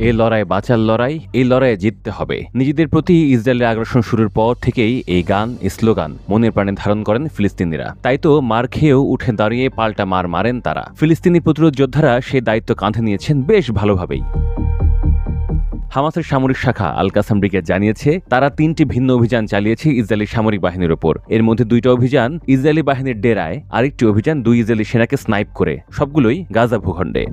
এই লড়াই বাঁচার লড়াই, এই লড়াইয়ে জিততে হবে। নিজেদের প্রতি ইসরায়েলের আগ্রাসন শুরুর পর থেকেই এই গান, স্লোগান মনের প্রাণে ধারণ করেন ফিলিস্তিনিরা। তাই তো মার খেয়েও উঠে দাঁড়িয়ে পাল্টা মার মারেন তারা। ফিলিস্তিনি প্রতিরোধ যোদ্ধারা সেই দায়িত্ব কাঁধে নিয়েছেন বেশ ভালোভাবেই। হামাসের সামরিক শাখা আল কাসাম ব্রিগেড জানিয়েছে তারা 3টি ভিন্ন অভিযান চালিয়েছে ইসরায়েলি সামরিক বাহিনীর ওপর। এর মধ্যে 2টা অভিযান ইসরায়েলি বাহিনীর ডেরায়, আরেকটি অভিযান 2 ইসরায়েলি সেনাকে স্নাইপ করে, সবগুলোই গাজা ভূখণ্ডে।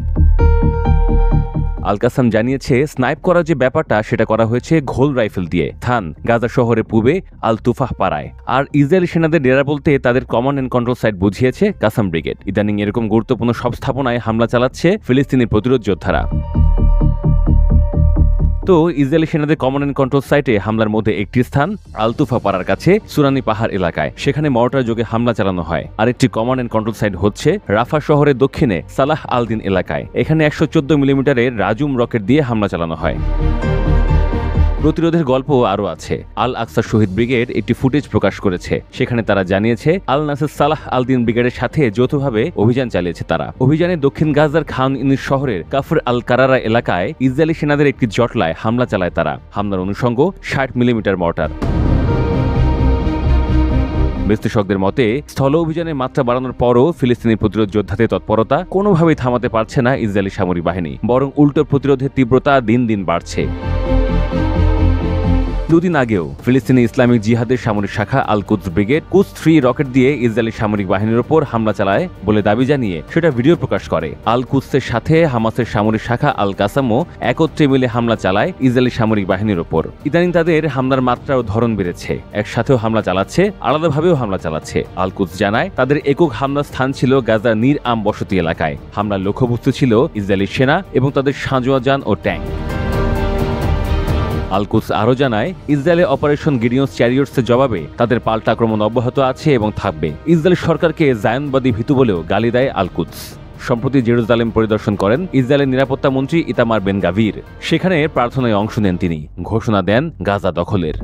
আল কাসাম জানিয়েছে স্নাইপ করার যে ব্যাপারটা সেটা করা হয়েছে ঘোল রাইফেল দিয়ে থান গাজা শহরের পূবে আল তুফাহ পাড়ায়। আর ইসরায়েলি সেনাদের ডেরা বলতে তাদের কমান্ড অ্যান্ড কন্ট্রোল সাইট বুঝিয়েছে কাসাম ব্রিগেড। ইদানিং এরকম গুরুত্বপূর্ণ সব স্থাপনায় হামলা চালাচ্ছে ফিলিস্তিনি প্রতিরোধ যোদ্ধারা। তো ইসরায়েলি সেনাদের কমান্ড অ্যান্ড কন্ট্রোল সাইটে হামলার মধ্যে একটি স্থান আলতুফা পাড়ার কাছে সুরানি পাহাড় এলাকায়, সেখানে মর্টার যোগে হামলা চালানো হয়। আরেকটি কমান্ড অ্যান্ড কন্ট্রোল সাইট হচ্ছে রাফা শহরের দক্ষিণে সালাহ আল দিন এলাকায়, এখানে 114 মিলিমিটারের রাজুম রকেট দিয়ে হামলা চালানো হয়। প্রতিরোধের গল্প আরও আছে। আল আকসা শহীদ ব্রিগেড একটি ফুটেজ প্রকাশ করেছে, সেখানে তারা জানিয়েছে আল নাসের সালাহ আল দিন ব্রিগেডের সাথে যৌথভাবে অভিযান চালিয়েছে তারা। অভিযানে দক্ষিণ গাজার খান ইউনিস শহরের কাফর আল কারারা এলাকায় ইসরায়েলি সেনাদের একটি জটলায় হামলা চালায় তারা। হামলার অনুষঙ্গ 60 মিলিমিটার মর্টার। বিশ্লেষকদের মতে স্থল অভিযানের মাত্রা বাড়ানোর পরও ফিলিস্তিনি প্রতিরোধ যোদ্ধাদের তৎপরতা কোনোভাবেই থামাতে পারছে না ইসরায়েলি সামরিক বাহিনী, বরং উল্টো প্রতিরোধের তীব্রতা দিন দিন বাড়ছে। 2 দিন আগেও ফিলিস্তিনি ইসলামিক জিহাদের সামরিক শাখা আল কুদস ব্রিগেড কুদস 3 রকেট দিয়ে ইসরায়েলি সামরিক বাহিনীর ওপর হামলা চালায় বলে দাবি জানিয়ে সেটা ভিডিও প্রকাশ করে। আল কুদসের সাথে হামাসের সামরিক শাখা আল কাসামও একত্রে মিলে হামলা চালায় ইসরায়েলি সামরিক বাহিনীর ওপর। ইদানিং তাদের হামলার মাত্রা ও ধরন বেড়েছে, একসাথেও হামলা চালাচ্ছে, আলাদাভাবেও হামলা চালাচ্ছে। আল কুদস জানায় তাদের একক হামলার স্থান ছিল গাজার নীর আম বসতি এলাকায়। হামলার লক্ষ্যবস্তু ছিল ইসরায়েলি সেনা এবং তাদের সাঁজোয়া যান ও ট্যাঙ্ক। আল কুদস আরও জানায় ইসরায়েলের অপারেশন গিডিয়ন্স চ্যারিয়টসের জবাবে তাদের পাল্টা আক্রমণ অব্যাহত আছে এবং থাকবে। ইসরায়েল সরকারকে জায়নবাদী ভীতু বলেও গালি দেয় আল কুদস। সম্প্রতি জেরুজালেম পরিদর্শন করেন ইসরায়েলের নিরাপত্তা মন্ত্রী ইতামার বেন গাভির। সেখানে প্রার্থনায় অংশ নেন তিনি, ঘোষণা দেন গাজা দখলের।